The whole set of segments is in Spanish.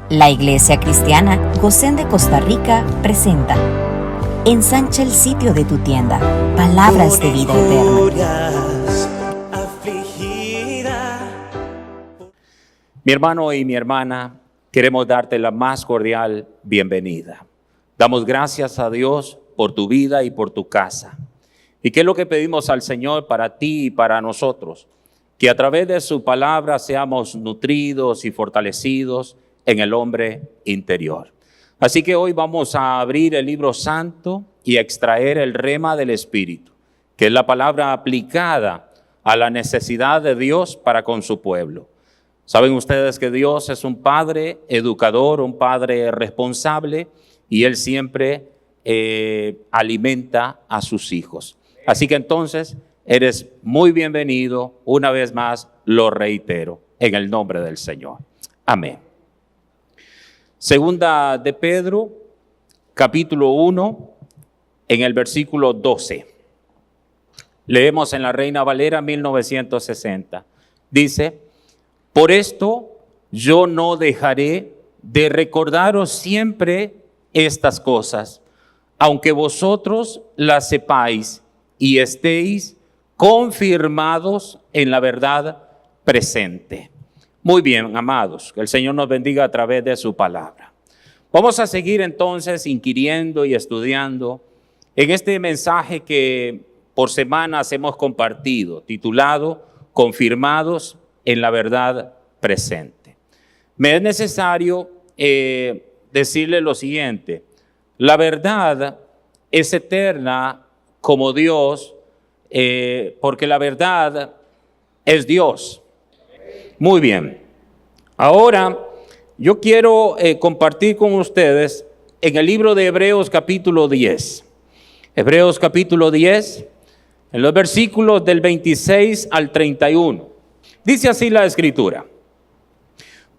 La Iglesia Cristiana Gosén de Costa Rica presenta Ensancha el sitio de tu tienda, palabras de vida eterna. Mi hermano y mi hermana, queremos darte la más cordial bienvenida. Damos gracias a Dios por tu vida y por tu casa. ¿Y qué es lo que pedimos al Señor para ti y para nosotros? Que a través de su palabra seamos nutridos y fortalecidos en el hombre interior. Así que hoy vamos a abrir el libro santo y a extraer el rema del Espíritu, que es la palabra aplicada a la necesidad de Dios para con su pueblo. Saben ustedes que Dios es un Padre educador, un Padre responsable, y Él siempre alimenta a sus hijos. Así que entonces eres muy bienvenido, una vez más lo reitero, en el nombre del Señor. Amén. Segunda de Pedro, capítulo 1, en el versículo 12. Leemos en la Reina Valera 1960. Dice: por esto yo no dejaré de recordaros siempre estas cosas, aunque vosotros las sepáis y estéis confirmados en la verdad presente. Muy bien, amados, que el Señor nos bendiga a través de su palabra. Vamos a seguir entonces inquiriendo y estudiando en este mensaje que por semanas hemos compartido, titulado Confirmados en la verdad presente. Me es necesario decirle lo siguiente: la verdad es eterna como Dios, porque la verdad es Dios. Muy bien. Ahora yo quiero compartir con ustedes en el libro de Hebreos capítulo 10. Hebreos capítulo 10, en los versículos del 26 al 31. Dice así la Escritura: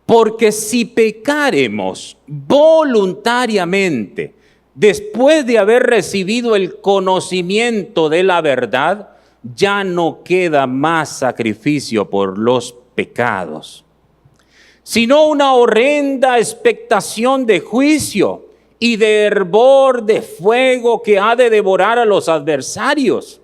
porque si pecaremos voluntariamente después de haber recibido el conocimiento de la verdad, ya no queda más sacrificio por los pecados, sino una horrenda expectación de juicio y de hervor de fuego que ha de devorar a los adversarios.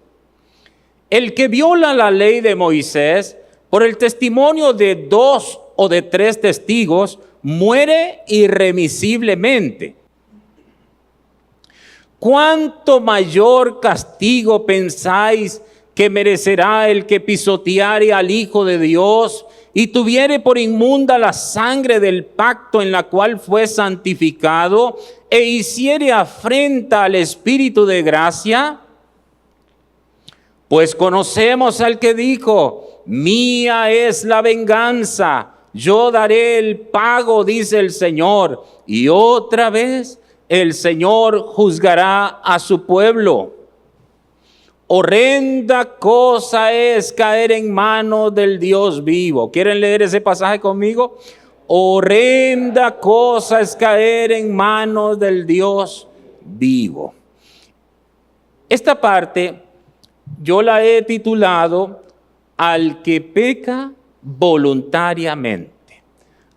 El que viola la ley de Moisés por el testimonio de 2 o de 3 testigos muere irremisiblemente. ¿Cuánto mayor castigo pensáis que merecerá el que pisoteare al Hijo de Dios y tuviere por inmunda la sangre del pacto en la cual fue santificado e hiciere afrenta al Espíritu de gracia? Pues conocemos al que dijo: mía es la venganza, yo daré el pago, dice el Señor. Y otra vez el Señor juzgará a su pueblo. Horrenda cosa es caer en manos del Dios vivo. ¿Quieren leer ese pasaje conmigo? Horrenda cosa es caer en manos del Dios vivo. Esta parte yo la he titulado Al que peca voluntariamente.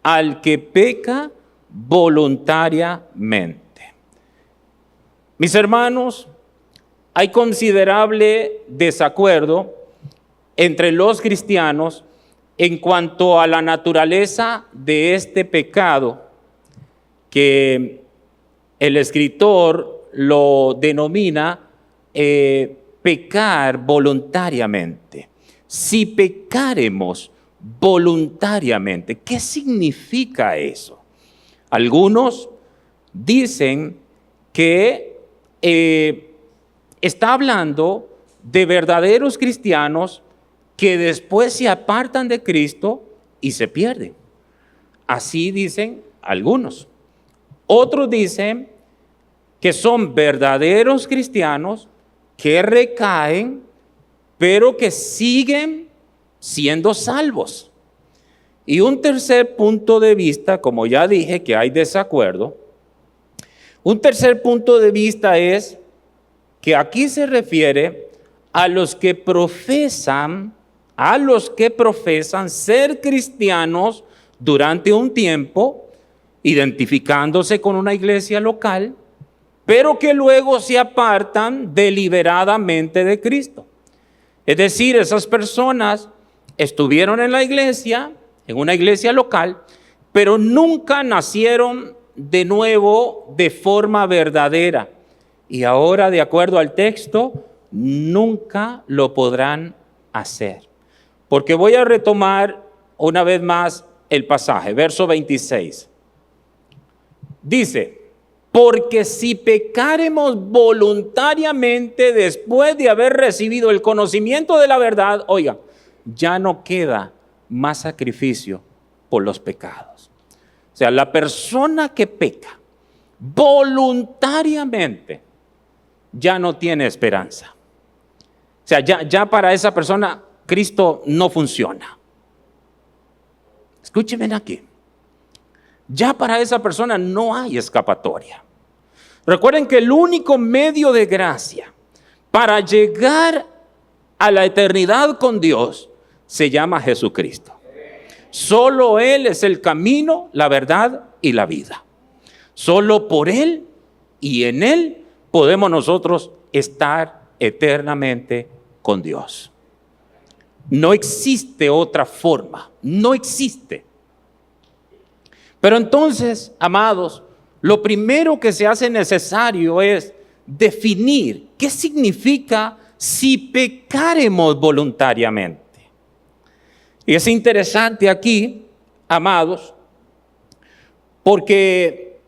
Al que peca voluntariamente. Mis hermanos, hay considerable desacuerdo entre los cristianos en cuanto a la naturaleza de este pecado, que el escritor lo denomina pecar voluntariamente. Si pecaremos voluntariamente, ¿qué significa eso? Algunos dicen que está hablando de verdaderos cristianos que después se apartan de Cristo y se pierden. Así dicen algunos. Otros dicen que son verdaderos cristianos que recaen, pero que siguen siendo salvos. Y un tercer punto de vista, como ya dije que hay desacuerdo, un tercer punto de vista es que aquí se refiere a los que profesan ser cristianos durante un tiempo identificándose con una iglesia local, pero que luego se apartan deliberadamente de Cristo. Es decir, esas personas estuvieron en la iglesia, en una iglesia local, pero nunca nacieron de nuevo de forma verdadera. Y ahora, de acuerdo al texto, nunca lo podrán hacer. Porque voy a retomar una vez más el pasaje, verso 26. Dice, porque si pecaremos voluntariamente después de haber recibido el conocimiento de la verdad, oiga, ya no queda más sacrificio por los pecados. O sea, la persona que peca voluntariamente ya no tiene esperanza. O sea, ya para esa persona Cristo no funciona. Escúchenme aquí. Ya para esa persona no hay escapatoria. Recuerden que el único medio de gracia para llegar a la eternidad con Dios se llama Jesucristo. Solo Él es el camino, la verdad y la vida. Solo por Él y en Él podemos nosotros estar eternamente con Dios. No existe otra forma, no existe. Pero entonces, amados, lo primero que se hace necesario es definir qué significa si pecaremos voluntariamente. Y es interesante aquí, amados, porque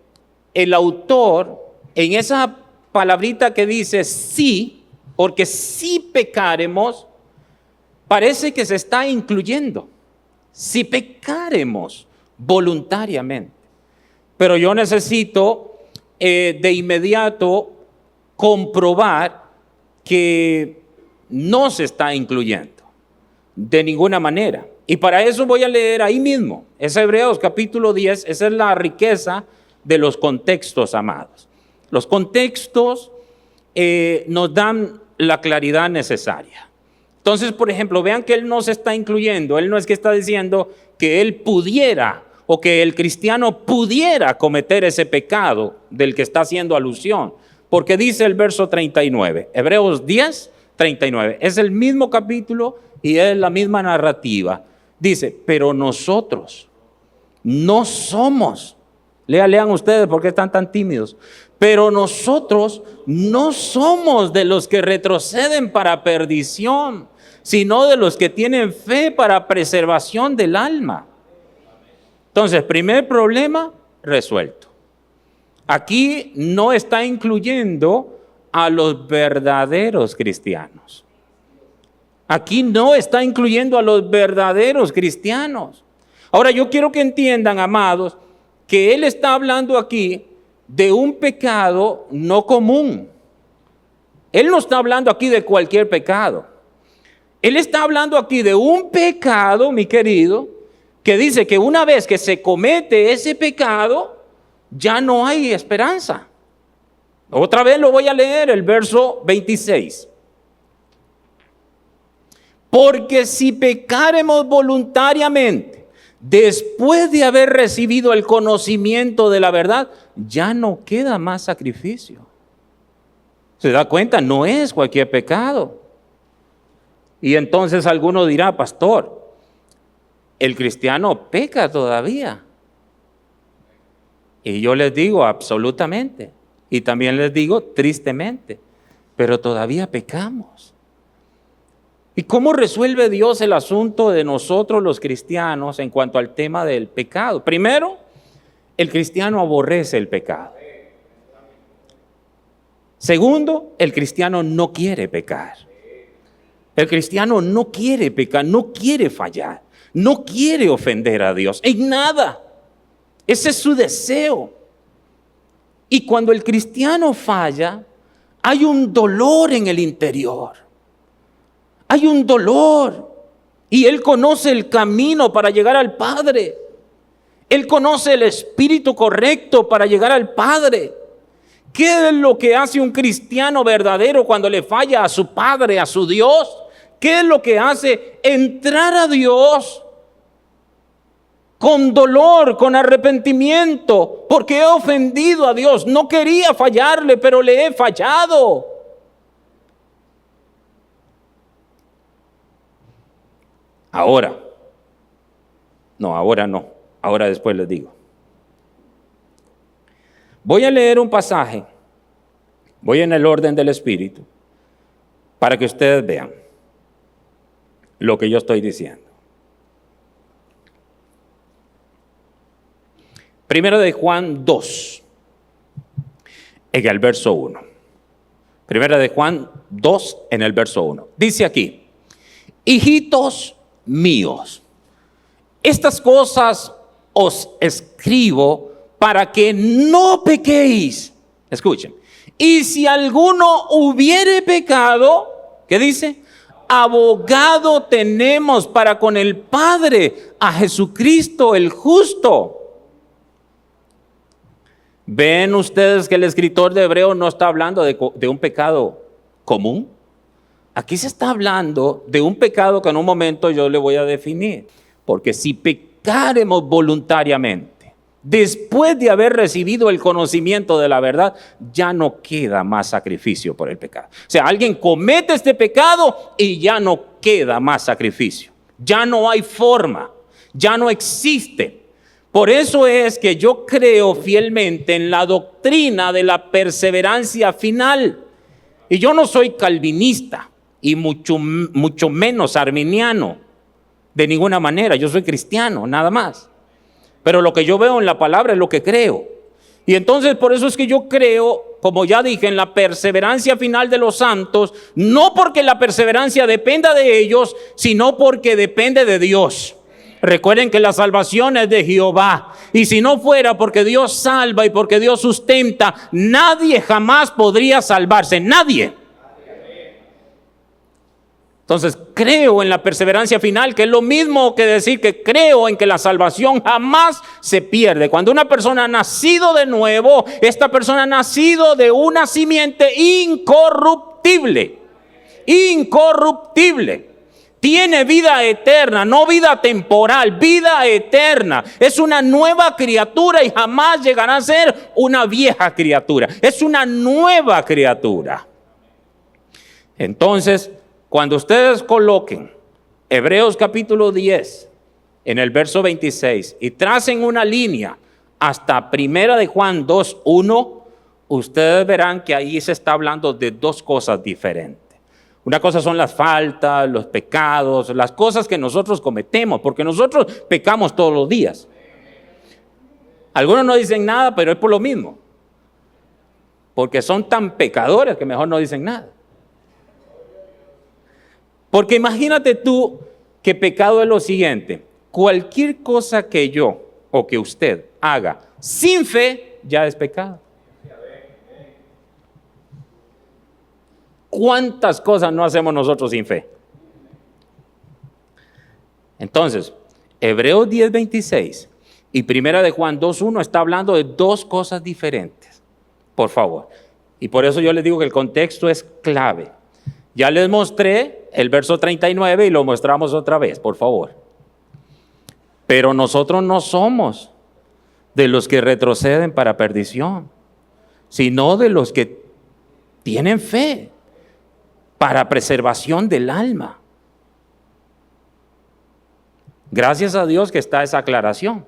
el autor en esa palabrita que dice sí, porque si pecaremos, parece que se está incluyendo. Si pecaremos voluntariamente. Pero yo necesito de inmediato comprobar que no se está incluyendo de ninguna manera. Y para eso voy a leer ahí mismo. Es Hebreos capítulo 10. Esa es la riqueza de los contextos, amados. Los contextos nos dan la claridad necesaria. Entonces, por ejemplo, vean que él no se está incluyendo. Él no es que está diciendo que él pudiera o que el cristiano pudiera cometer ese pecado del que está haciendo alusión. Porque dice el verso 39, Hebreos 10, 39. Es el mismo capítulo y es la misma narrativa. Dice, pero nosotros no somos, lean ustedes porque están tan tímidos, pero nosotros no somos de los que retroceden para perdición, sino de los que tienen fe para preservación del alma. Entonces, primer problema resuelto. Aquí no está incluyendo a los verdaderos cristianos. Aquí no está incluyendo a los verdaderos cristianos. Ahora, yo quiero que entiendan, amados, que él está hablando aquí de un pecado no común. Él no está hablando aquí de cualquier pecado. Él está hablando aquí de un pecado, mi querido, que dice que una vez que se comete ese pecado, ya no hay esperanza. Otra vez lo voy a leer, el verso 26. Porque si pecaremos voluntariamente, después de haber recibido el conocimiento de la verdad, ya no queda más sacrificio. ¿Se da cuenta? No es cualquier pecado. Y entonces alguno dirá, pastor, el cristiano peca todavía. Y yo les digo absolutamente, y también les digo tristemente, pero todavía pecamos. ¿Y cómo resuelve Dios el asunto de nosotros los cristianos en cuanto al tema del pecado? Primero, el cristiano aborrece el pecado. Segundo, el cristiano no quiere pecar. El cristiano no quiere pecar, no quiere fallar, no quiere ofender a Dios en nada. Ese es su deseo. Y cuando el cristiano falla, hay un dolor en el interior. Hay un dolor. Y él conoce el camino para llegar al Padre. Él conoce el espíritu correcto para llegar al Padre. ¿Qué es lo que hace un cristiano verdadero cuando le falla a su Padre, a su Dios? ¿Qué es lo que hace? Entrar a Dios con dolor, con arrepentimiento, porque he ofendido a Dios. No quería fallarle, pero le he fallado. Ahora no, ahora después les digo. Voy a leer un pasaje, voy en el orden del Espíritu, para que ustedes vean lo que yo estoy diciendo. Primero de Juan 2, en el verso 1. Primera de Juan 2, en el verso 1. Dice aquí: hijitos míos, estas cosas os escribo para que no pequéis. Escuchen. Y si alguno hubiere pecado, ¿qué dice? Abogado tenemos para con el Padre, a Jesucristo el justo. ¿Ven ustedes que el escritor de Hebreos no está hablando de un pecado común? Aquí se está hablando de un pecado que en un momento yo le voy a definir. Porque si pecaremos voluntariamente, después de haber recibido el conocimiento de la verdad, ya no queda más sacrificio por el pecado. O sea, alguien comete este pecado y ya no queda más sacrificio. Ya no hay forma, ya no existe. Por eso es que yo creo fielmente en la doctrina de la perseverancia final. Y yo no soy calvinista y mucho menos arminiano, de ninguna manera. Yo soy cristiano, nada más. Pero lo que yo veo en la palabra es lo que creo. Y entonces por eso es que yo creo, como ya dije, en la perseverancia final de los santos, no porque la perseverancia dependa de ellos, sino porque depende de Dios. Recuerden que la salvación es de Jehová. Y si no fuera porque Dios salva y porque Dios sustenta, nadie jamás podría salvarse. Nadie. Entonces creo en la perseverancia final, que es lo mismo que decir que creo en que la salvación jamás se pierde. Cuando una persona ha nacido de nuevo, esta persona ha nacido de una simiente incorruptible. Incorruptible. Tiene vida eterna, no vida temporal, vida eterna. Es una nueva criatura y jamás llegará a ser una vieja criatura. Es una nueva criatura. Entonces, cuando ustedes coloquen Hebreos capítulo 10 en el verso 26 y tracen una línea hasta Primera de Juan 2:1, ustedes verán que ahí se está hablando de dos cosas diferentes. Una cosa son las faltas, los pecados, las cosas que nosotros cometemos, porque nosotros pecamos todos los días. Algunos no dicen nada, pero es por lo mismo. Porque son tan pecadores que mejor no dicen nada. Porque imagínate tú que pecado es lo siguiente: cualquier cosa que yo o que usted haga sin fe ya es pecado. ¿Cuántas cosas no hacemos nosotros sin fe? Entonces, Hebreos 10:26 y Primera de Juan 2:1 está hablando de dos cosas diferentes. Por favor. Y por eso yo les digo que el contexto es clave. Ya les mostré el verso 39 y lo mostramos otra vez, por favor. Pero nosotros no somos de los que retroceden para perdición, sino de los que tienen fe para preservación del alma. Gracias a Dios que está esa aclaración.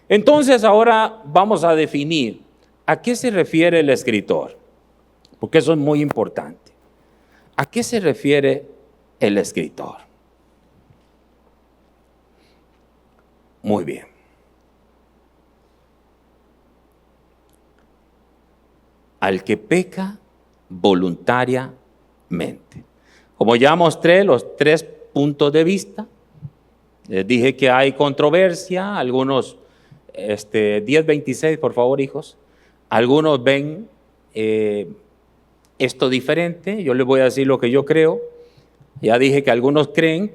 Entonces ahora vamos a definir a qué se refiere el escritor, porque eso es muy importante. ¿A qué se refiere el escritor? Muy bien. Al que peca voluntariamente. Como ya mostré los 3 puntos de vista, les dije que hay controversia, algunos, 10:26, por favor, hijos, algunos ven esto diferente. Yo les voy a decir lo que yo creo. Ya dije que algunos creen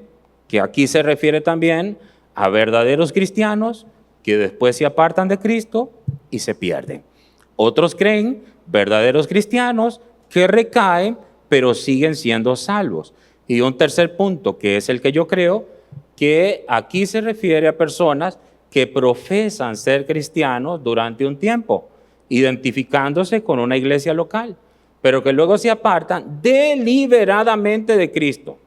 que aquí se refiere también a verdaderos cristianos que después se apartan de Cristo y se pierden. Otros creen verdaderos cristianos que recaen pero siguen siendo salvos. Y un tercer punto, que es el que yo creo, que aquí se refiere a personas que profesan ser cristianos durante un tiempo, identificándose con una iglesia local, pero que luego se apartan deliberadamente de Cristo.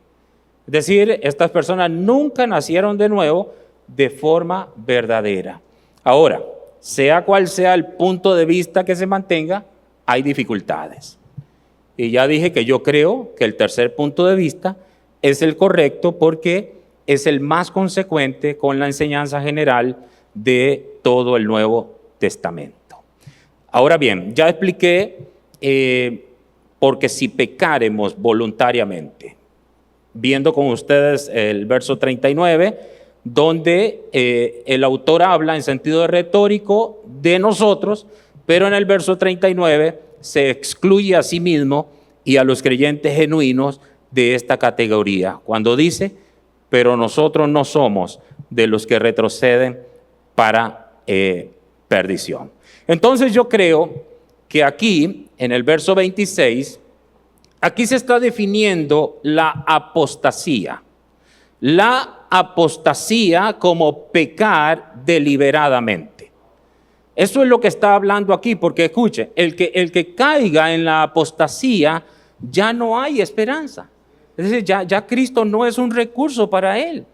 Es decir, estas personas nunca nacieron de nuevo de forma verdadera. Ahora, sea cual sea el punto de vista que se mantenga, hay dificultades. Y ya dije que yo creo que el tercer punto de vista es el correcto porque es el más consecuente con la enseñanza general de todo el Nuevo Testamento. Ahora bien, ya expliqué porque si pecaremos voluntariamente, viendo con ustedes el verso 39, donde el autor habla en sentido retórico de nosotros, pero en el verso 39 se excluye a sí mismo y a los creyentes genuinos de esta categoría, cuando dice, pero nosotros no somos de los que retroceden para perdición. Entonces yo creo que aquí, en el verso 26, aquí se está definiendo la apostasía. La apostasía como pecar deliberadamente. Eso es lo que está hablando aquí, porque escuche, el que caiga en la apostasía, ya no hay esperanza. Es decir, ya Cristo no es un recurso para él.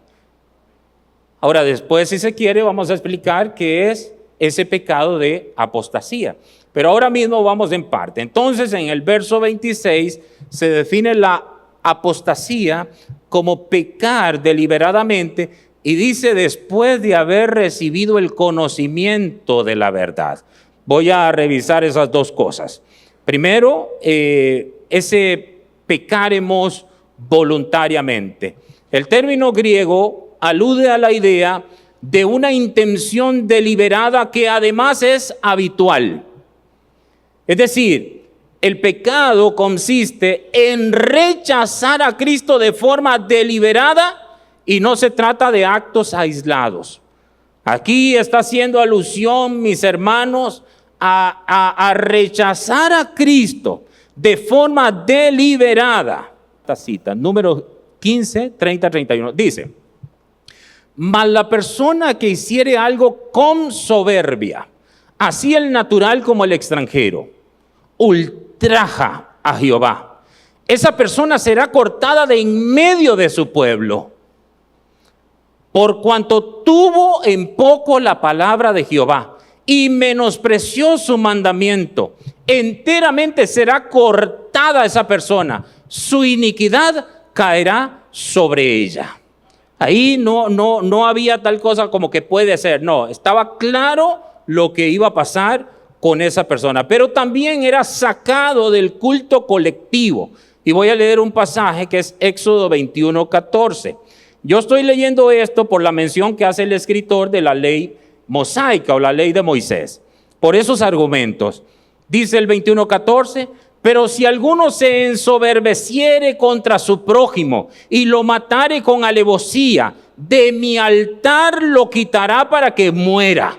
Ahora, después, si se quiere, vamos a explicar qué es ese pecado de apostasía. Pero ahora mismo vamos en parte. Entonces, en el verso 26 se define la apostasía como pecar deliberadamente y dice después de haber recibido el conocimiento de la verdad. Voy a revisar esas dos cosas. Primero, ese pecaremos voluntariamente. El término griego alude a la idea de una intención deliberada que además es habitual. Es decir, el pecado consiste en rechazar a Cristo de forma deliberada y no se trata de actos aislados. Aquí está haciendo alusión, mis hermanos, a rechazar a Cristo de forma deliberada. Esta cita, número 15, 30, 31, dice, mas la persona que hiciere algo con soberbia, así el natural como el extranjero, ultraja a Jehová. Esa persona será cortada de en medio de su pueblo, por cuanto tuvo en poco la palabra de Jehová y menospreció su mandamiento. Enteramente será cortada esa persona, su iniquidad caerá sobre ella. Ahí no había tal cosa como que puede ser, no, estaba claro lo que iba a pasar con esa persona, pero también era sacado del culto colectivo. Y voy a leer un pasaje que es Éxodo 21:14. Yo estoy leyendo esto por la mención que hace el escritor de la ley mosaica o la ley de Moisés. Por esos argumentos, dice el 21:14, pero si alguno se ensoberbeciere contra su prójimo y lo matare con alevosía, de mi altar lo quitará para que muera.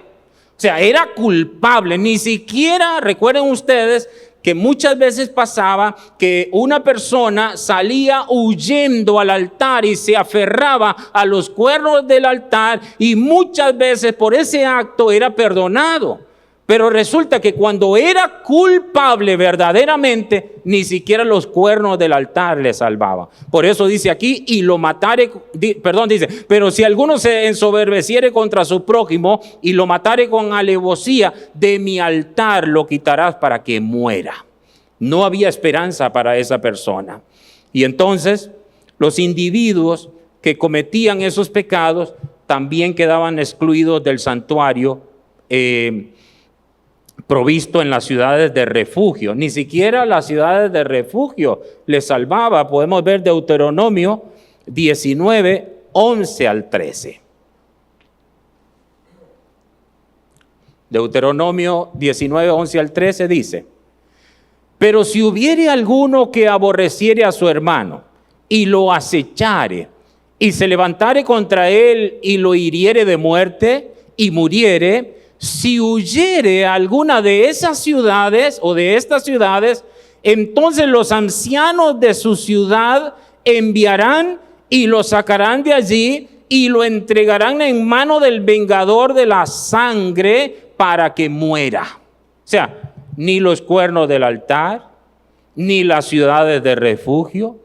O sea, era culpable, ni siquiera, recuerden ustedes, que muchas veces pasaba que una persona salía huyendo al altar y se aferraba a los cuernos del altar y muchas veces por ese acto era perdonado. Pero resulta que cuando era culpable verdaderamente, ni siquiera los cuernos del altar le salvaban. Por eso dice aquí, y lo matare, dice, pero si alguno se ensoberbeciere contra su prójimo y lo matare con alevosía, de mi altar lo quitarás para que muera. No había esperanza para esa persona. Y entonces los individuos que cometían esos pecados también quedaban excluidos del santuario provisto en las ciudades de refugio. Ni siquiera las ciudades de refugio les salvaba. Podemos ver Deuteronomio 19, 11 al 13. Deuteronomio 19, 11 al 13 dice, pero si hubiere alguno que aborreciere a su hermano y lo acechare y se levantare contra él y lo hiriere de muerte y muriere, si huyere a alguna de esas ciudades o de estas ciudades, entonces los ancianos de su ciudad enviarán y lo sacarán de allí y lo entregarán en mano del vengador de la sangre para que muera. O sea, ni los cuernos del altar, ni las ciudades de refugio,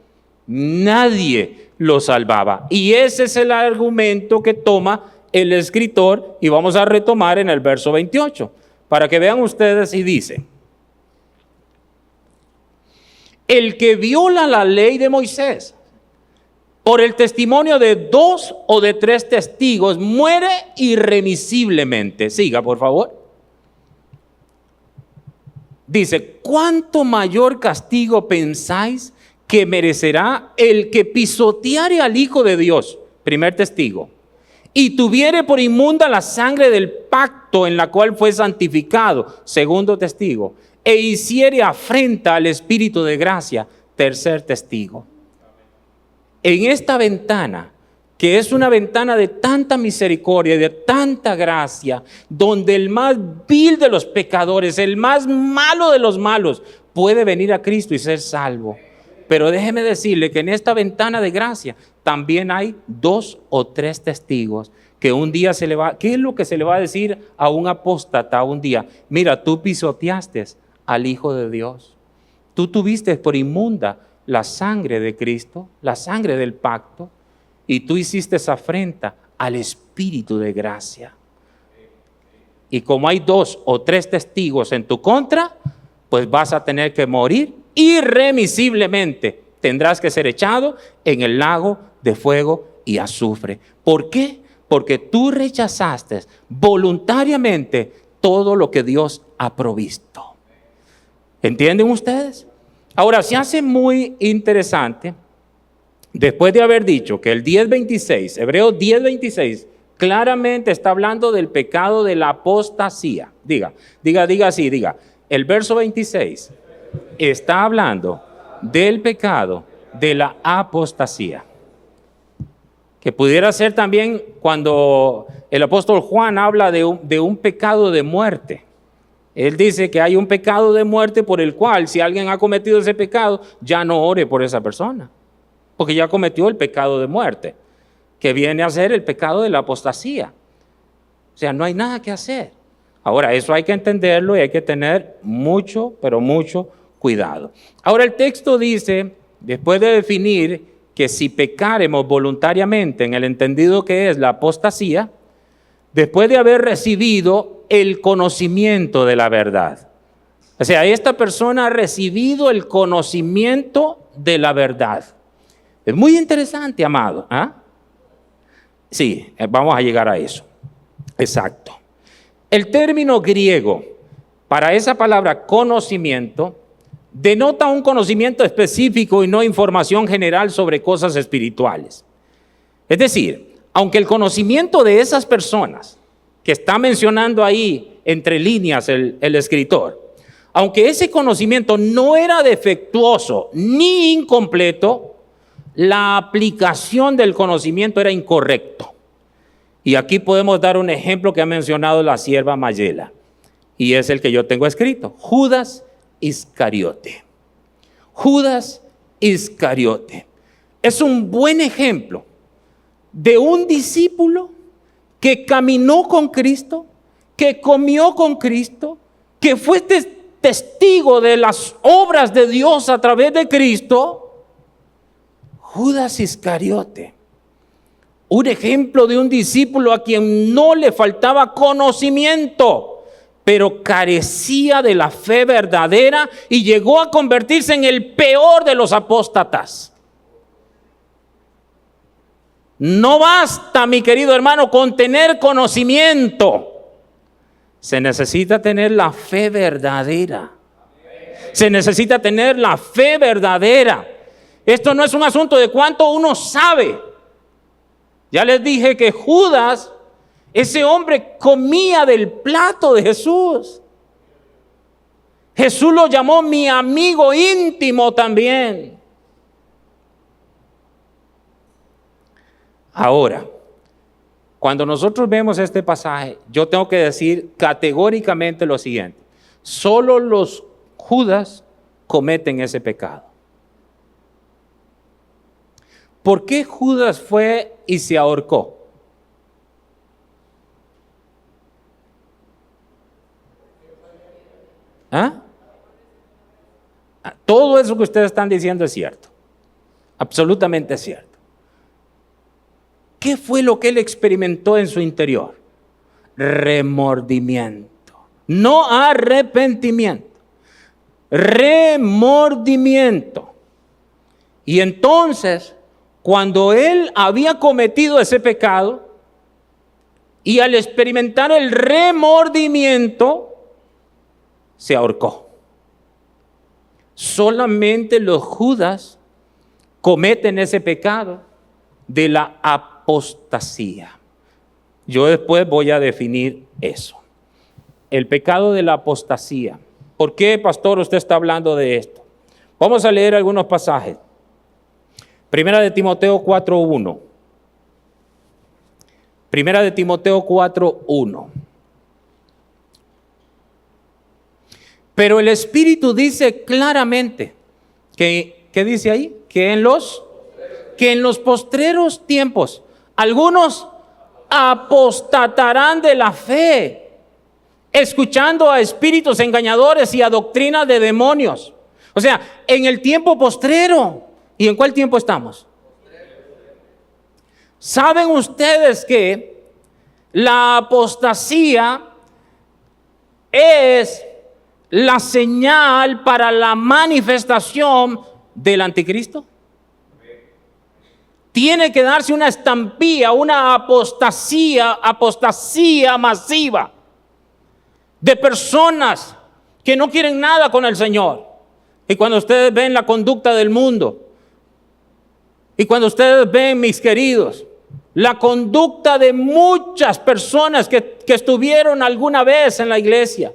nadie lo salvaba. Y ese es el argumento que toma el escritor, y vamos a retomar en el verso 28, para que vean ustedes, y dice: el que viola la ley de Moisés por el testimonio de 2 o de 3 testigos muere irremisiblemente. Siga, por favor. Dice: ¿cuánto mayor castigo pensáis que merecerá el que pisoteare al Hijo de Dios? Primer testigo. Y tuviere por inmunda la sangre del pacto en la cual fue santificado. Segundo testigo. E hiciere afrenta al Espíritu de gracia. Tercer testigo. En esta ventana, que es una ventana de tanta misericordia, de tanta gracia, donde el más vil de los pecadores, el más malo de los malos, puede venir a Cristo y ser salvo. Pero déjeme decirle que en esta ventana de gracia también hay 2 o 3 testigos que un día se le va. ¿Qué es lo que se le va a decir a un apóstata un día? Mira, tú pisoteaste al Hijo de Dios. Tú tuviste por inmunda la sangre de Cristo, la sangre del pacto, y tú hiciste esa afrenta al Espíritu de gracia. Y como hay 2 o 3 testigos en tu contra, pues vas a tener que morir irremisiblemente. Tendrás que ser echado en el lago de fuego y azufre. ¿Por qué? Porque tú rechazaste voluntariamente todo lo que Dios ha provisto. ¿Entienden ustedes? Ahora, se hace muy interesante, después de haber dicho que el 10:26, Hebreos 10:26, claramente está hablando del pecado de la apostasía. Diga así, diga. El verso 26 está hablando del pecado de la apostasía. Que pudiera ser también cuando el apóstol Juan habla de un pecado de muerte. Él dice que hay un pecado de muerte por el cual, si alguien ha cometido ese pecado, ya no ore por esa persona, porque ya cometió el pecado de muerte, que viene a ser el pecado de la apostasía. O sea, no hay nada que hacer. Ahora, eso hay que entenderlo y hay que tener mucho, pero mucho cuidado. Ahora, el texto dice, después de definir que si pecáremos voluntariamente en el entendido que es la apostasía, después de haber recibido el conocimiento de la verdad. O sea, esta persona ha recibido el conocimiento de la verdad. Es muy interesante, amado. Sí, vamos a llegar a eso. Exacto. El término griego para esa palabra conocimiento denota un conocimiento específico y no información general sobre cosas espirituales. Es decir, aunque el conocimiento de esas personas que está mencionando ahí entre líneas el escritor, aunque ese conocimiento no era defectuoso ni incompleto, la aplicación del conocimiento era incorrecto. Y aquí podemos dar un ejemplo que ha mencionado la sierva Mayela, y es el que yo tengo escrito: Judas Iscariote. Judas Iscariote es un buen ejemplo de un discípulo que caminó con Cristo, que comió con Cristo, que fue testigo de las obras de Dios a través de Cristo. Judas Iscariote, un ejemplo de un discípulo a quien no le faltaba conocimiento, pero carecía de la fe verdadera y llegó a convertirse en el peor de los apóstatas. No basta, mi querido hermano, con tener conocimiento. Se necesita tener la fe verdadera. Se necesita tener la fe verdadera. Esto no es un asunto de cuánto uno sabe. Ya les dije que Judas, ese hombre, comía del plato de Jesús. Jesús lo llamó mi amigo íntimo también. Ahora, cuando nosotros vemos este pasaje, yo tengo que decir categóricamente lo siguiente: solo los Judas cometen ese pecado. ¿Por qué Judas fue y se ahorcó? ¿Ah? Todo eso que ustedes están diciendo es cierto. Absolutamente cierto. ¿Qué fue lo que él experimentó en su interior? Remordimiento. No arrepentimiento. Remordimiento. Y entonces, cuando él había cometido ese pecado, y al experimentar el remordimiento, se ahorcó. Solamente los Judas cometen ese pecado de la apostasía. Yo después voy a definir eso. El pecado de la apostasía. ¿Por qué, pastor, usted está hablando de esto? Vamos a leer algunos pasajes. Primera de Timoteo 4:1. Primera de Timoteo 4:1. Pero el Espíritu dice claramente, ¿qué dice ahí? Que en los postreros tiempos algunos apostatarán de la fe, escuchando a espíritus engañadores y a doctrinas de demonios. O sea, en el tiempo postrero. ¿Y en cuál tiempo estamos? ¿Saben ustedes que la apostasía es la señal para la manifestación del anticristo? Tiene que darse una estampilla, una apostasía masiva de personas que no quieren nada con el Señor. Y cuando ustedes ven la conducta del mundo, y cuando ustedes ven, mis queridos, la conducta de muchas personas que estuvieron alguna vez en la iglesia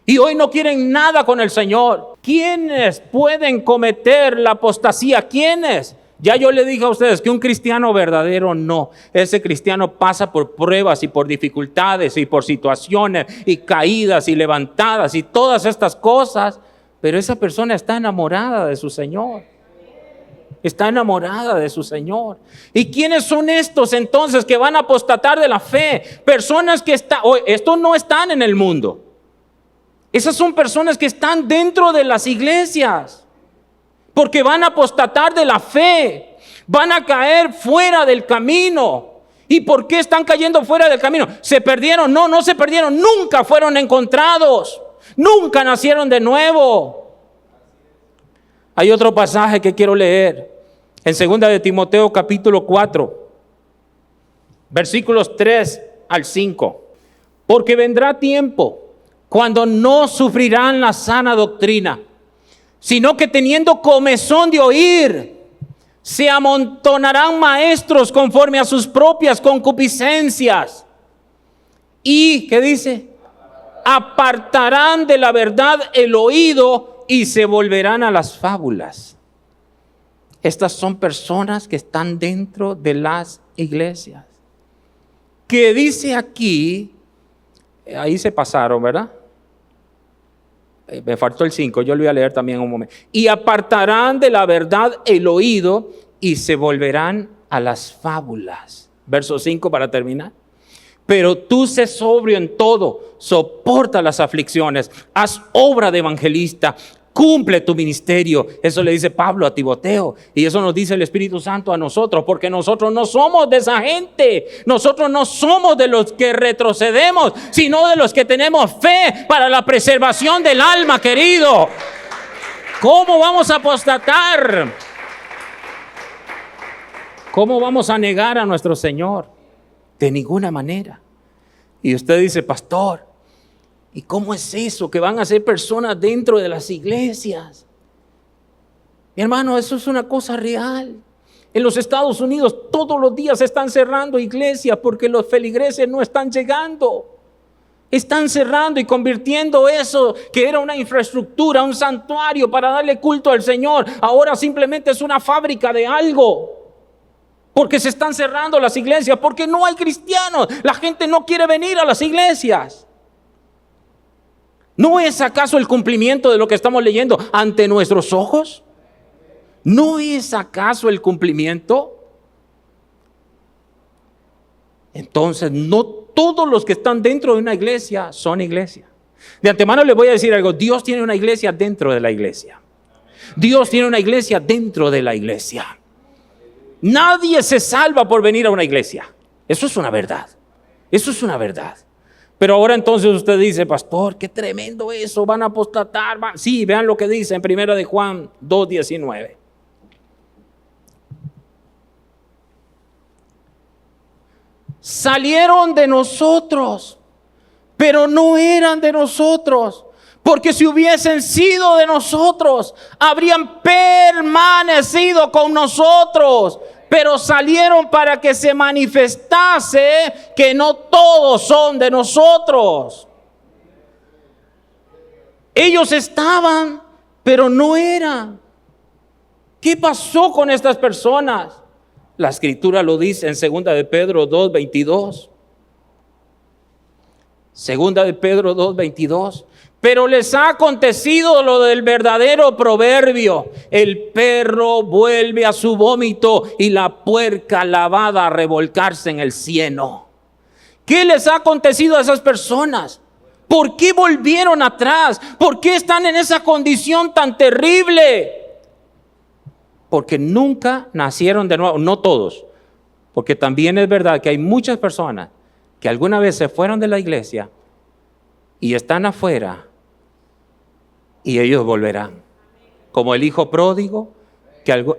y hoy no quieren nada con el Señor. ¿Quiénes pueden cometer la apostasía? ¿Quiénes? Ya yo le dije a ustedes que un cristiano verdadero no. Ese cristiano pasa por pruebas y por dificultades y por situaciones y caídas y levantadas y todas estas cosas, pero esa persona está enamorada de su Señor. Está enamorada de su Señor. ¿Y quiénes son estos entonces que van a apostatar de la fe? Personas que estos no están en el mundo. Esas son personas que están dentro de las iglesias, porque van a apostatar de la fe, van a caer fuera del camino. ¿Y por qué están cayendo fuera del camino? ¿Se perdieron? No, no se perdieron, nunca fueron encontrados, nunca nacieron de nuevo. Hay otro pasaje que quiero leer en 2 de Timoteo capítulo 4, versículos 3 al 5. Porque vendrá tiempo cuando no sufrirán la sana doctrina, sino que teniendo comezón de oír, se amontonarán maestros conforme a sus propias concupiscencias. Y, ¿qué dice? Apartarán de la verdad el oído y se volverán a las fábulas. Estas son personas que están dentro de las iglesias. Que dice aquí, ahí se pasaron, ¿verdad? Me faltó el 5, yo lo voy a leer también en un momento. Y apartarán de la verdad el oído y se volverán a las fábulas. Verso 5 para terminar. Pero tú sé sobrio en todo, soporta las aflicciones, haz obra de evangelista, cumple tu ministerio. Eso le dice Pablo a Timoteo y eso nos dice el Espíritu Santo a nosotros, porque nosotros no somos de esa gente. Nosotros no somos de los que retrocedemos, sino de los que tenemos fe para la preservación del alma, querido. ¿Cómo vamos a apostatar? ¿Cómo vamos a negar a nuestro Señor? De ninguna manera. Y usted dice, pastor, ¿y cómo es eso? Que van a ser personas dentro de las iglesias. Mi hermano, eso es una cosa real. En los Estados Unidos todos los días se están cerrando iglesias porque los feligreses no están llegando. Están cerrando y convirtiendo eso que era una infraestructura, un santuario para darle culto al Señor. Ahora simplemente es una fábrica de algo. Porque se están cerrando las iglesias, porque no hay cristianos. La gente no quiere venir a las iglesias. ¿No es acaso el cumplimiento de lo que estamos leyendo ante nuestros ojos? ¿No es acaso el cumplimiento? Entonces, no todos los que están dentro de una iglesia son iglesia. De antemano les voy a decir algo. Dios tiene una iglesia dentro de la iglesia. Dios tiene una iglesia dentro de la iglesia. Nadie se salva por venir a una iglesia. Eso es una verdad. Eso es una verdad. Pero ahora entonces usted dice, pastor, qué tremendo eso, van a apostatar. Sí, vean lo que dice en 1 de Juan 2:19. Salieron de nosotros, pero no eran de nosotros, porque si hubiesen sido de nosotros, habrían permanecido con nosotros. Pero salieron para que se manifestase que no todos son de nosotros. Ellos estaban, pero no eran. ¿Qué pasó con estas personas? La Escritura lo dice en 2 de Pedro 2:22. 2 de Pedro 2:22. Pero les ha acontecido lo del verdadero proverbio: el perro vuelve a su vómito y la puerca lavada a revolcarse en el cieno. ¿Qué les ha acontecido a esas personas? ¿Por qué volvieron atrás? ¿Por qué están en esa condición tan terrible? Porque nunca nacieron de nuevo. No todos, porque también es verdad que hay muchas personas que alguna vez se fueron de la iglesia y están afuera. Y ellos volverán, como el hijo pródigo.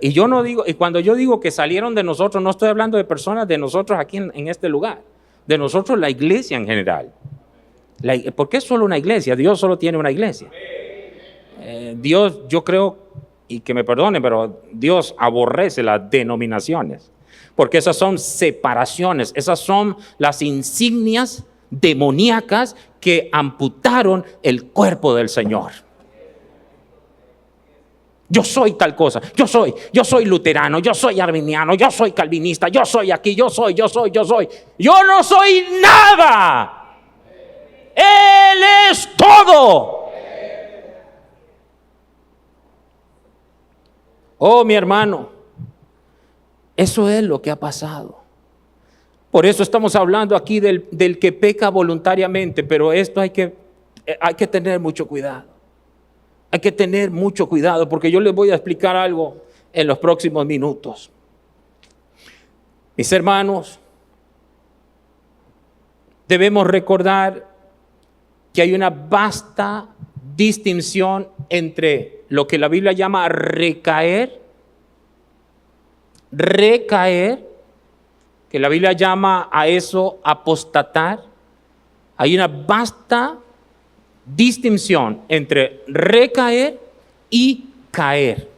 Y yo no digo, y cuando yo digo que salieron de nosotros, no estoy hablando de personas de nosotros aquí en este lugar, de nosotros, la iglesia en general. ¿Por qué solo una iglesia? Dios solo tiene una iglesia. Dios, yo creo, y que me perdonen, pero Dios aborrece las denominaciones, porque esas son separaciones, esas son las insignias demoníacas que amputaron el cuerpo del Señor. Yo soy tal cosa, yo soy luterano, yo soy arminiano, yo soy calvinista, yo soy aquí, yo soy. Yo no soy nada. Él es todo. Oh, mi hermano, eso es lo que ha pasado. Por eso estamos hablando aquí del que peca voluntariamente, pero esto hay que tener mucho cuidado. Hay que tener mucho cuidado, porque yo les voy a explicar algo en los próximos minutos. Mis hermanos, debemos recordar que hay una vasta distinción entre lo que la Biblia llama recaer, que la Biblia llama a eso apostatar. Hay una vasta distinción entre recaer y caer.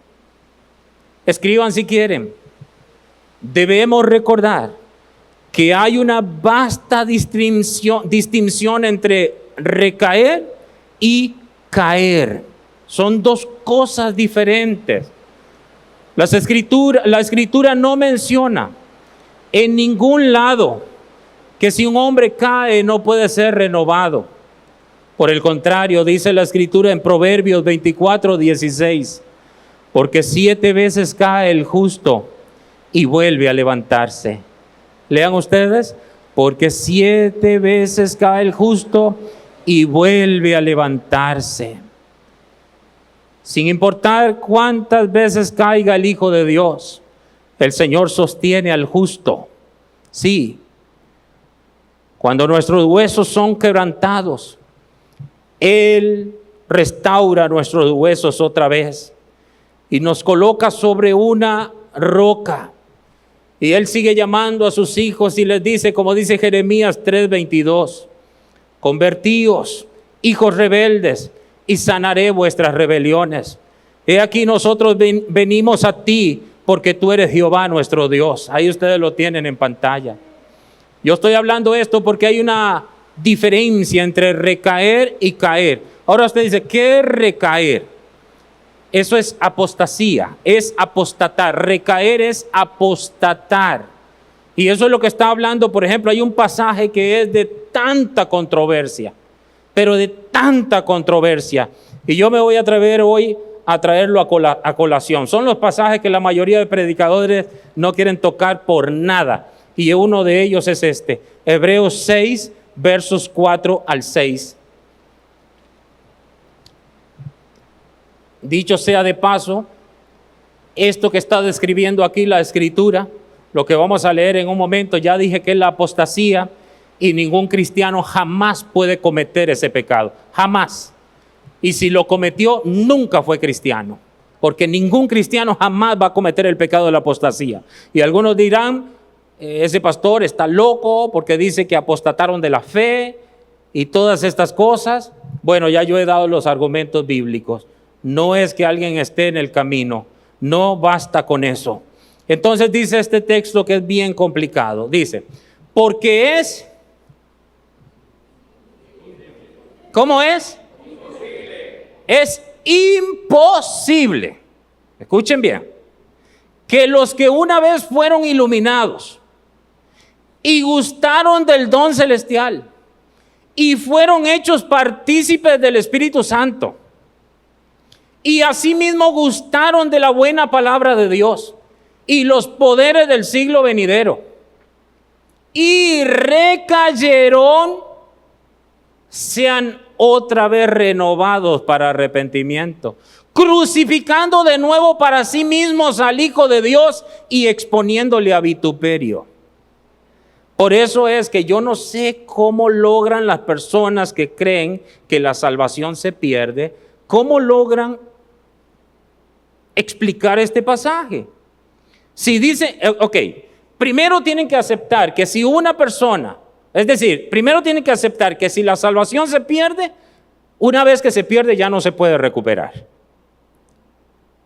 Escriban si quieren. Debemos recordar que hay una vasta distinción entre recaer y caer. Son dos cosas diferentes. La escritura no menciona en ningún lado que si un hombre cae no puede ser renovado. Por el contrario, dice la Escritura en Proverbios 24:16, porque 7 veces cae el justo y vuelve a levantarse. Lean ustedes, porque 7 veces cae el justo y vuelve a levantarse. Sin importar cuántas veces caiga el Hijo de Dios, el Señor sostiene al justo. Sí, cuando nuestros huesos son quebrantados, Él restaura nuestros huesos otra vez y nos coloca sobre una roca. Y Él sigue llamando a sus hijos y les dice, como dice Jeremías 3:22, convertíos, hijos rebeldes, y sanaré vuestras rebeliones. He aquí nosotros venimos a ti, porque tú eres Jehová nuestro Dios. Ahí ustedes lo tienen en pantalla. Yo estoy hablando esto porque hay una diferencia entre recaer y caer. Ahora usted dice, ¿qué es recaer? Eso es apostasía, es apostatar. Recaer es apostatar. Y eso es lo que está hablando. Por ejemplo, hay un pasaje que es de tanta controversia, pero de tanta controversia. Y yo me voy a atrever hoy a traerlo a colación. Son los pasajes que la mayoría de predicadores no quieren tocar por nada. Y uno de ellos es este, Hebreos 6, versos 4 al 6. Dicho sea de paso, esto que está describiendo aquí la Escritura, lo que vamos a leer en un momento, ya dije que es la apostasía y ningún cristiano jamás puede cometer ese pecado, jamás. Y si lo cometió, nunca fue cristiano, porque ningún cristiano jamás va a cometer el pecado de la apostasía. Y algunos dirán, ese pastor está loco porque dice que apostataron de la fe y todas estas cosas. Bueno, ya yo he dado los argumentos bíblicos. No es que alguien esté en el camino, no basta con eso. Entonces dice este texto que es bien complicado. Dice, porque es... ¿Cómo es? Es imposible, escuchen bien, que los que una vez fueron iluminados y gustaron del don celestial y fueron hechos partícipes del Espíritu Santo y asimismo gustaron de la buena palabra de Dios y los poderes del siglo venidero y recayeron, sean otra vez renovados para arrepentimiento, crucificando de nuevo para sí mismos al Hijo de Dios y exponiéndole a vituperio. Por eso es que yo no sé cómo logran las personas que creen que la salvación se pierde, cómo logran explicar este pasaje. Si dice, ok, primero tienen que aceptar que si una persona, es decir, primero tienen que aceptar que si la salvación se pierde, una vez que se pierde ya no se puede recuperar.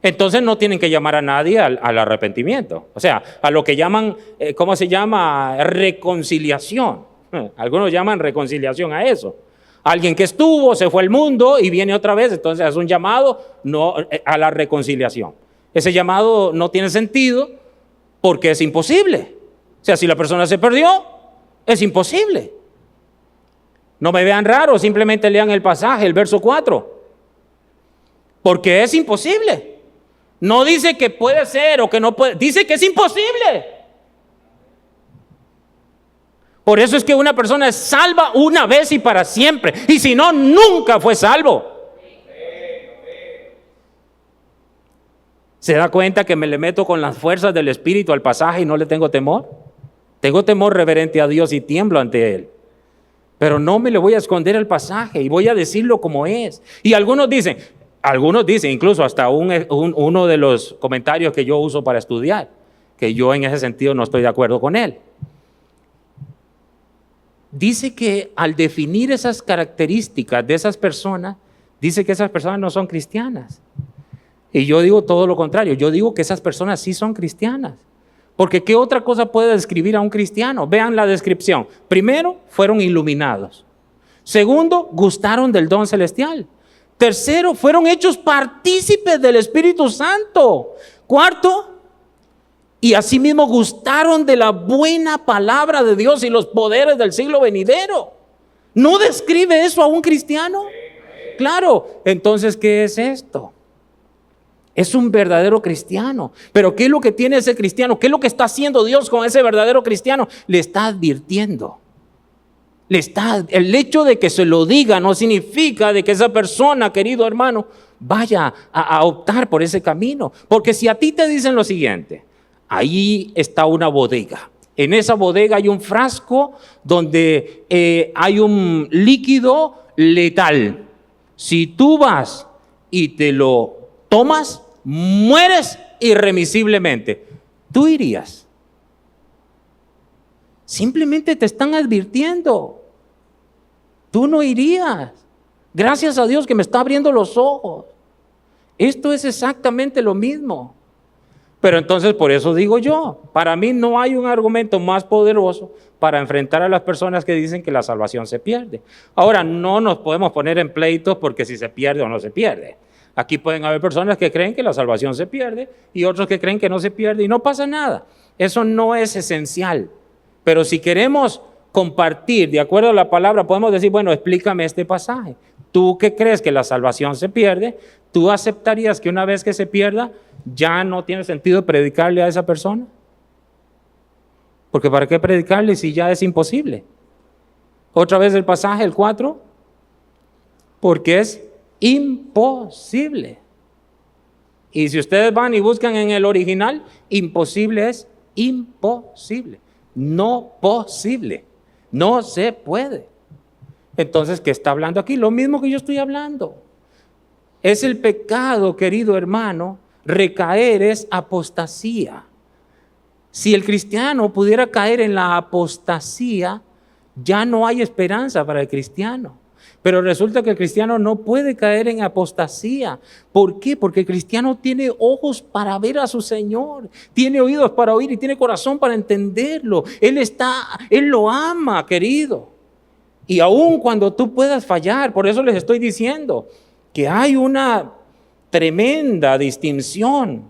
Entonces no tienen que llamar a nadie al arrepentimiento. O sea, a lo que llaman, ¿cómo se llama? Reconciliación. Algunos llaman reconciliación a eso. Alguien que estuvo, se fue al mundo y viene otra vez, entonces es un llamado no, a la reconciliación. Ese llamado no tiene sentido porque es imposible. O sea, si la persona se perdió, es imposible. No me vean raro, simplemente lean el pasaje, el verso 4. Porque es imposible. No dice que puede ser o que no puede, dice que es imposible. Por eso es que una persona es salva una vez y para siempre. Y si no, nunca fue salvo. ¿Se da cuenta que me le meto con las fuerzas del Espíritu al pasaje y no le tengo temor? Tengo temor reverente a Dios y tiemblo ante Él. Pero no me le voy a esconder al pasaje y voy a decirlo como es. Y algunos dicen, incluso hasta uno de los comentarios que yo uso para estudiar, que yo en ese sentido no estoy de acuerdo con él. Dice que al definir esas características de esas personas, dice que esas personas no son cristianas. Y yo digo todo lo contrario, yo digo que esas personas sí son cristianas. Porque ¿qué otra cosa puede describir a un cristiano? Vean la descripción. Primero, fueron iluminados. Segundo, gustaron del don celestial. Tercero, fueron hechos partícipes del Espíritu Santo. Cuarto, y asimismo gustaron de la buena palabra de Dios y los poderes del siglo venidero. ¿No describe eso a un cristiano? Claro, entonces, ¿qué es esto? Es un verdadero cristiano. Pero ¿qué es lo que tiene ese cristiano? ¿Qué es lo que está haciendo Dios con ese verdadero cristiano? Le está advirtiendo. El hecho de que se lo diga no significa de que esa persona, querido hermano, vaya a optar por ese camino. Porque si a ti te dicen lo siguiente, ahí está una bodega. En esa bodega hay un frasco donde hay un líquido letal. Si tú vas y te lo tomas, mueres irremisiblemente. ¿Tú irías? Simplemente te están advirtiendo. Tú no irías. Gracias a Dios que me está abriendo los ojos. Esto es exactamente lo mismo. Pero entonces por eso digo yo, para mí no hay un argumento más poderoso para enfrentar a las personas que dicen que la salvación se pierde. Ahora, no nos podemos poner en pleitos porque si se pierde o no se pierde. Aquí pueden haber personas que creen que la salvación se pierde y otros que creen que no se pierde y no pasa nada. Eso no es esencial. Pero si queremos compartir de acuerdo a la palabra, podemos decir, bueno, explícame este pasaje. ¿Tú que crees que la salvación se pierde? ¿Tú aceptarías que una vez que se pierda ya no tiene sentido predicarle a esa persona? Porque ¿para qué predicarle si ya es imposible? Otra vez el pasaje, el 4. Porque es imposible. Y si ustedes van y buscan en el original, imposible es imposible. No posible. No se puede. Entonces, ¿qué está hablando aquí? Lo mismo que yo estoy hablando. Es el pecado, querido hermano. Recaer es apostasía. Si el cristiano pudiera caer en la apostasía, ya no hay esperanza para el cristiano. Pero resulta que el cristiano no puede caer en apostasía. ¿Por qué? Porque el cristiano tiene ojos para ver a su Señor, tiene oídos para oír y tiene corazón para entenderlo. Él lo ama, querido. Y aun cuando tú puedas fallar, por eso les estoy diciendo que hay una tremenda distinción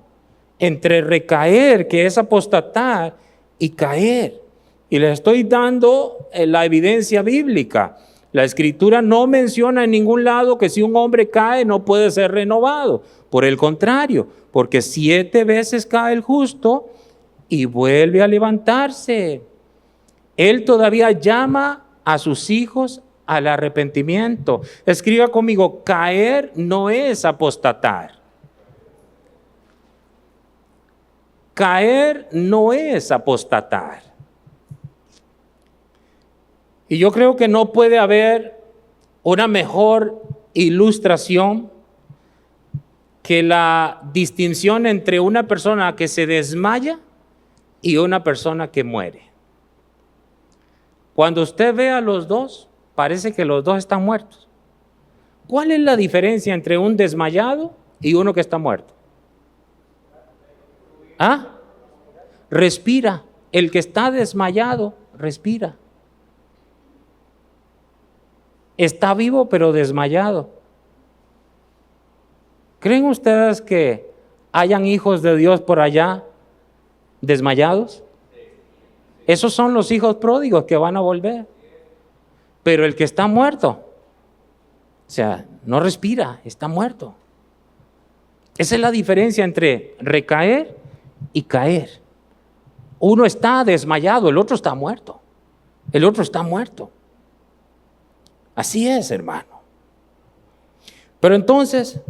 entre recaer, que es apostatar, y caer. Y les estoy dando la evidencia bíblica. La Escritura no menciona en ningún lado que si un hombre cae no puede ser renovado. Por el contrario, porque 7 veces cae el justo y vuelve a levantarse. Él todavía llama a sus hijos al arrepentimiento. Escriba conmigo, caer no es apostatar. Caer no es apostatar. Y yo creo que no puede haber una mejor ilustración que la distinción entre una persona que se desmaya y una persona que muere. Cuando usted ve a los dos, parece que los dos están muertos. ¿Cuál es la diferencia entre un desmayado y uno que está muerto? ¿Ah? Respira. El que está desmayado, respira. Está vivo pero desmayado. ¿Creen ustedes que hayan hijos de Dios por allá desmayados? Esos son los hijos pródigos que van a volver. Pero el que está muerto, o sea, no respira, está muerto. Esa es la diferencia entre recaer y caer. Uno está desmayado, el otro está muerto. El otro está muerto. Así es, hermano. Pero entonces,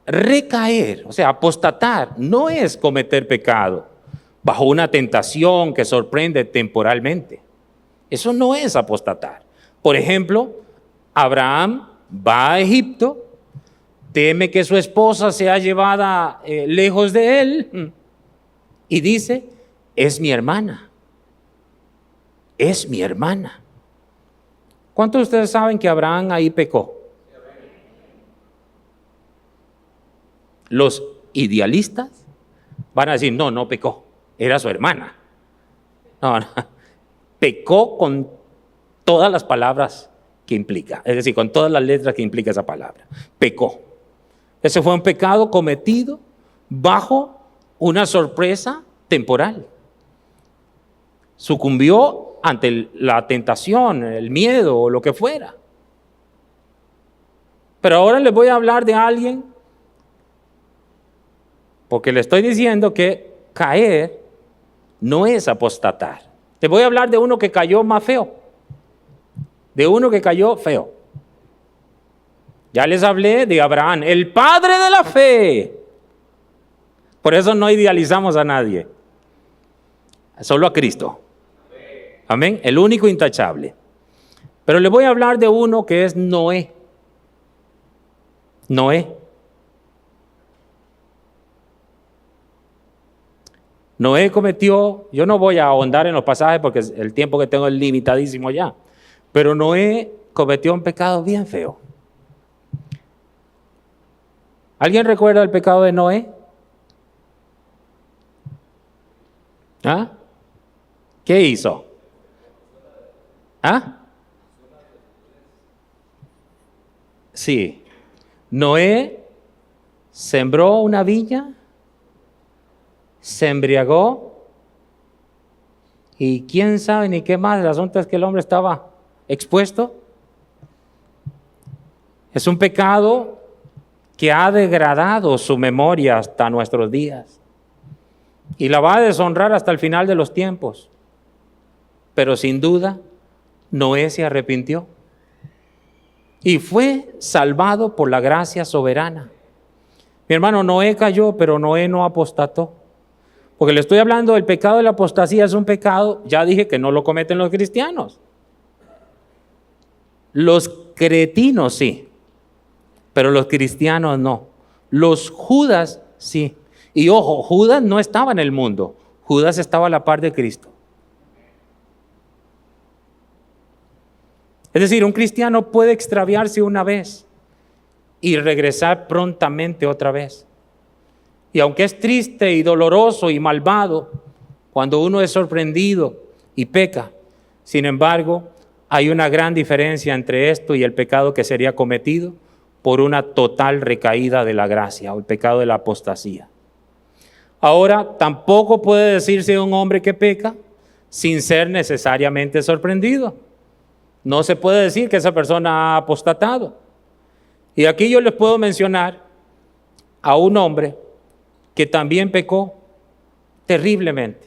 recaer, o sea, apostatar, no es cometer pecado bajo una tentación que sorprende temporalmente. Eso no es apostatar. Por ejemplo, Abraham va a Egipto, teme que su esposa sea llevada lejos de él y dice, es mi hermana. Es mi hermana. ¿Cuántos de ustedes saben que Abraham ahí pecó? Los idealistas van a decir, no pecó, era su hermana. No, pecó con todas las palabras que implica, es decir, con todas las letras que implica esa palabra. Pecó. Ese fue un pecado cometido bajo una sorpresa temporal. Sucumbió ante la tentación, el miedo o lo que fuera. Pero ahora les voy a hablar de alguien, porque le estoy diciendo que caer no es apostatar. Les voy a hablar de uno que cayó más feo. De uno que cayó feo. Ya les hablé de Abraham, el padre de la fe. Por eso no idealizamos a nadie. Solo a Cristo. Amén. El único intachable. Pero les voy a hablar de uno que es Noé. Noé. Noé cometió, yo no voy a ahondar en los pasajes porque el tiempo que tengo es limitadísimo ya, pero Noé cometió un pecado bien feo. ¿Alguien recuerda el pecado de Noé? ¿Ah? ¿Qué hizo? ¿Ah? Sí. Noé sembró una viña, se embriagó y quién sabe ni qué más. El asunto es que el hombre estaba expuesto. Es un pecado que ha degradado su memoria hasta nuestros días. y la va a deshonrar hasta el final de los tiempos. Pero sin duda, Noé se arrepintió y fue salvado por la gracia soberana. Mi hermano, Noé cayó, pero Noé no apostató. Porque le estoy hablando del pecado de la apostasía, es un pecado, ya dije que no lo cometen los cristianos. Los cretinos sí, pero los cristianos no. Los Judas sí. Y ojo, Judas no estaba en el mundo, Judas estaba a la par de Cristo. Es decir, un cristiano puede extraviarse una vez y regresar prontamente otra vez. Y aunque es triste y doloroso y malvado cuando uno es sorprendido y peca, sin embargo, hay una gran diferencia entre esto y el pecado que sería cometido por una total recaída de la gracia o el pecado de la apostasía. Ahora, tampoco puede decirse de un hombre que peca sin ser necesariamente sorprendido. No se puede decir que esa persona ha apostatado. Y aquí yo les puedo mencionar a un hombre que también pecó terriblemente.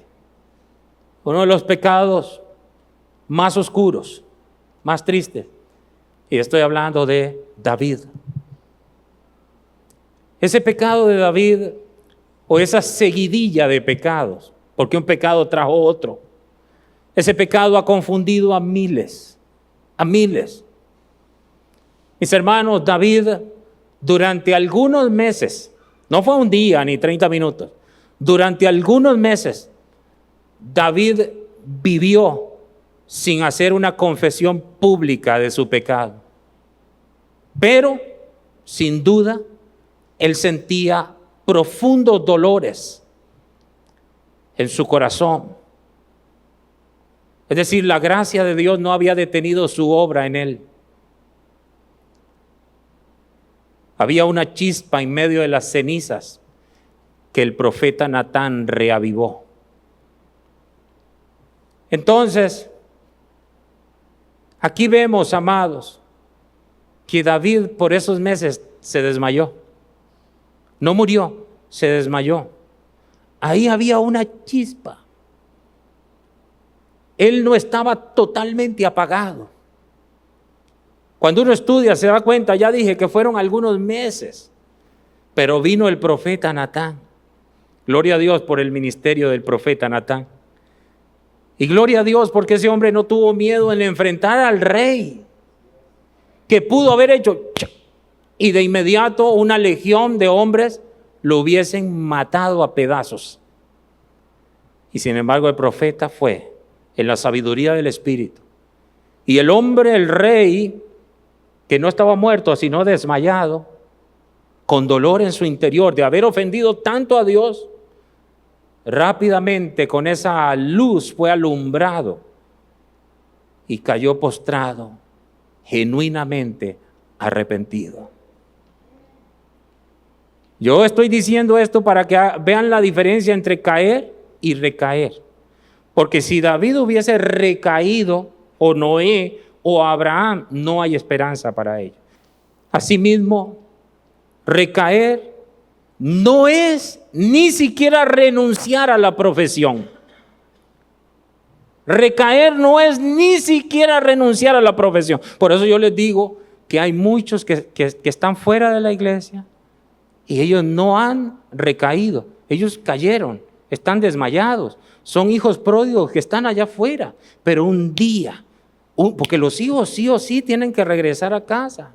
Uno de los pecados más oscuros, más tristes. Y estoy hablando de David. Ese pecado de David, o esa seguidilla de pecados, porque un pecado trajo otro. Ese pecado ha confundido a miles, a miles. Mis hermanos, David durante algunos meses, no fue un día ni 30 minutos, durante algunos meses, David vivió sin hacer una confesión pública de su pecado. Pero, sin duda, él sentía profundos dolores en su corazón. Es decir, la gracia de Dios no había detenido su obra en él. Había una chispa en medio de las cenizas que el profeta Natán reavivó. Entonces, aquí vemos, amados, que David por esos meses se desmayó. No murió, se desmayó. Ahí había una chispa. Él no estaba totalmente apagado. Cuando uno estudia se da cuenta, ya dije que fueron algunos meses, pero vino el profeta Natán. Gloria a Dios por el ministerio del profeta Natán. Y gloria a Dios porque ese hombre no tuvo miedo en enfrentar al rey, que pudo haber hecho y de inmediato una legión de hombres lo hubiesen matado a pedazos. Y sin embargo el profeta fue en la sabiduría del Espíritu. Y el hombre, el rey, que no estaba muerto sino desmayado, con dolor en su interior de haber ofendido tanto a Dios, rápidamente con esa luz fue alumbrado y cayó postrado, genuinamente arrepentido. Yo estoy diciendo esto para que vean la diferencia entre caer y recaer. Porque si David hubiese recaído, o Noé, o Abraham, no hay esperanza para ellos. Asimismo, recaer no es ni siquiera renunciar a la profesión. Recaer no es ni siquiera renunciar a la profesión. Por eso yo les digo que hay muchos que están fuera de la iglesia y ellos no han recaído. Ellos cayeron, están desmayados. Son hijos pródigos que están allá afuera. Pero un día, porque los hijos sí o sí tienen que regresar a casa.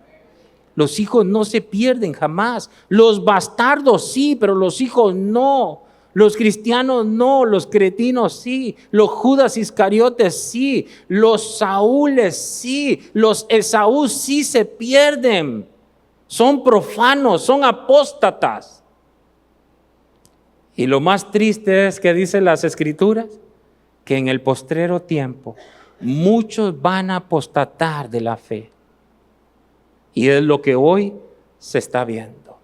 Los hijos no se pierden jamás. Los bastardos sí, pero los hijos no. Los cristianos no, los cretinos sí. Los Judas Iscariotes sí. Los Saúles sí. Los Esaú sí se pierden. Son profanos, son apóstatas. Y lo más triste es que dicen las Escrituras que en el postrero tiempo muchos van a apostatar de la fe. Y es lo que hoy se está viendo.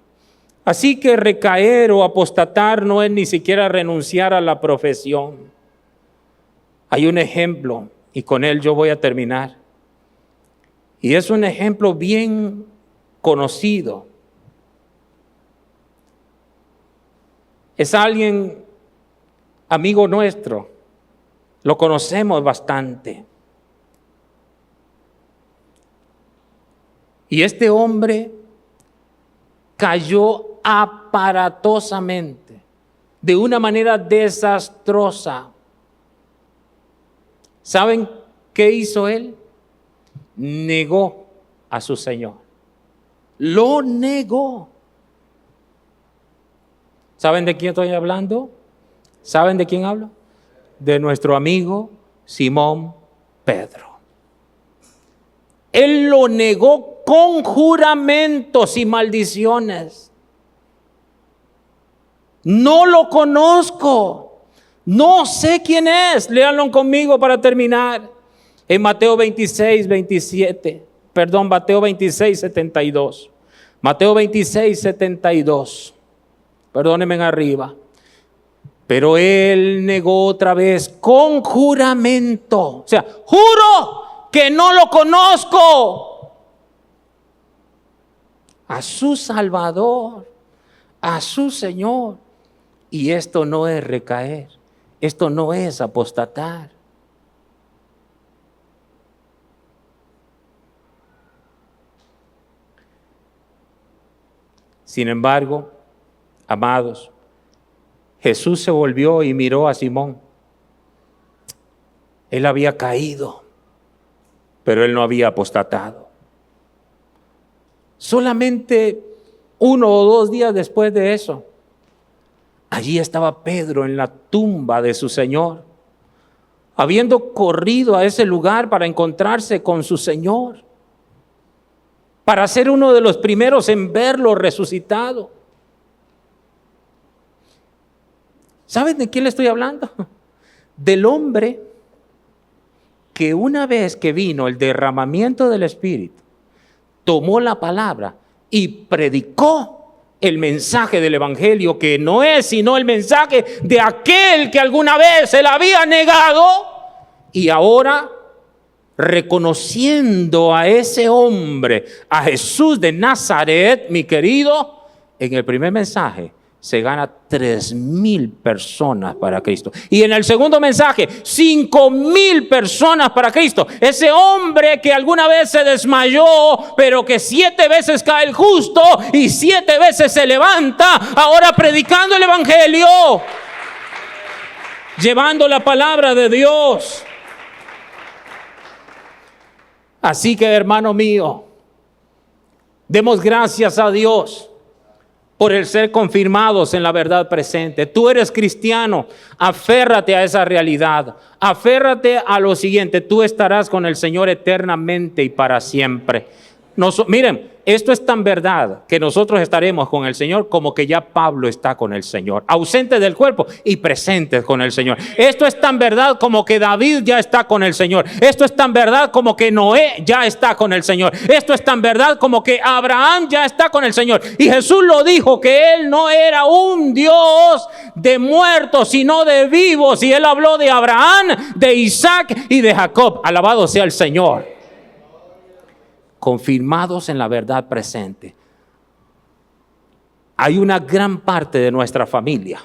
Así que recaer o apostatar no es ni siquiera renunciar a la profesión. Hay un ejemplo, y con él yo voy a terminar. Y es un ejemplo bien conocido. Es alguien amigo nuestro, lo conocemos bastante. Y este hombre cayó aparatosamente, de una manera desastrosa. ¿Saben qué hizo él? Negó a su Señor. Lo negó. ¿Saben de quién estoy hablando? ¿Saben de quién hablo? De nuestro amigo Simón Pedro. Él lo negó con juramentos y maldiciones. No lo conozco. No sé quién es. Léanlo conmigo para terminar. En Mateo 26, 27. Perdón, Mateo 26, 72. Mateo 26, 72. Perdónenme arriba. Pero él negó otra vez con juramento. O sea, juro que no lo conozco. A su Salvador, a su Señor. Y esto no es recaer. Esto no es apostatar. Sin embargo, amados, Jesús se volvió y miró a Simón. Él había caído, pero él no había apostatado. Solamente 1 o 2 días después de eso, allí estaba Pedro en la tumba de su Señor, habiendo corrido a ese lugar para encontrarse con su Señor, para ser uno de los primeros en verlo resucitado. ¿Saben de quién le estoy hablando? Del hombre que una vez que vino el derramamiento del Espíritu, tomó la palabra y predicó el mensaje del Evangelio, que no es sino el mensaje de aquel que alguna vez se la había negado, y ahora, reconociendo a ese hombre, a Jesús de Nazaret, mi querido, en el primer mensaje se gana 3,000 personas para Cristo. Y en el segundo mensaje, 5,000 personas para Cristo. Ese hombre que alguna vez se desmayó, pero que 7 veces cae el justo y 7 veces se levanta, ahora predicando el Evangelio, llevando la palabra de Dios. Así que, hermano mío, demos gracias a Dios por el ser confirmados en la verdad presente. Tú eres cristiano, aférrate a esa realidad, aférrate a lo siguiente: tú estarás con el Señor eternamente y para siempre. Miren, esto es tan verdad que nosotros estaremos con el Señor como que ya Pablo está con el Señor, ausente del cuerpo y presente con el Señor. Esto es tan verdad como que David ya está con el Señor. Esto es tan verdad como que Noé ya está con el Señor. Esto es tan verdad como que Abraham ya está con el Señor. Y Jesús lo dijo, que Él no era un Dios de muertos, sino de vivos. Y Él habló de Abraham, de Isaac y de Jacob. Alabado sea el Señor. Confirmados en la verdad presente. Hay una gran parte de nuestra familia,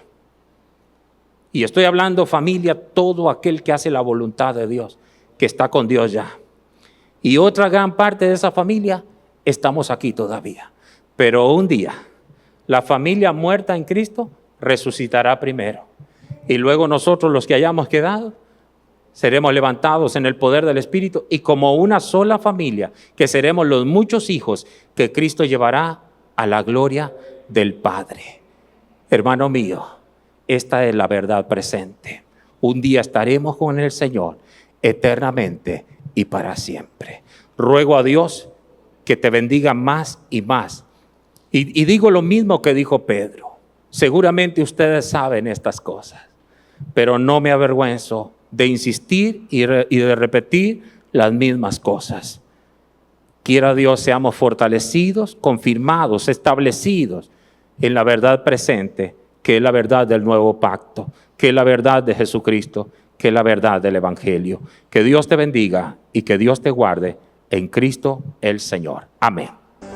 y estoy hablando familia, todo aquel que hace la voluntad de Dios, que está con Dios ya. Y otra gran parte de esa familia estamos aquí todavía. Pero un día la familia muerta en Cristo resucitará primero, y luego nosotros, los que hayamos quedado, seremos levantados en el poder del Espíritu, y como una sola familia, que seremos los muchos hijos que Cristo llevará a la gloria del Padre. Hermano mío, esta es la verdad presente. Un día estaremos con el Señor eternamente y para siempre. Ruego a Dios que te bendiga más y más. Y digo lo mismo que dijo Pedro. Seguramente ustedes saben estas cosas, pero no me avergüenzo de insistir y de repetir las mismas cosas. Quiera Dios seamos fortalecidos, confirmados, establecidos en la verdad presente, que es la verdad del nuevo pacto, que es la verdad de Jesucristo, que es la verdad del Evangelio. Que Dios te bendiga y que Dios te guarde en Cristo el Señor. Amén.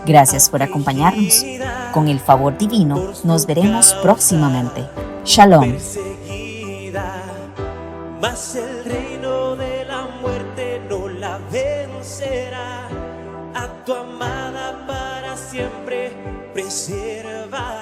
Gracias por acompañarnos. Con el favor divino, nos veremos próximamente. Shalom. mas el reino de la muerte no la vencerá. A tu amada para siempre preservará.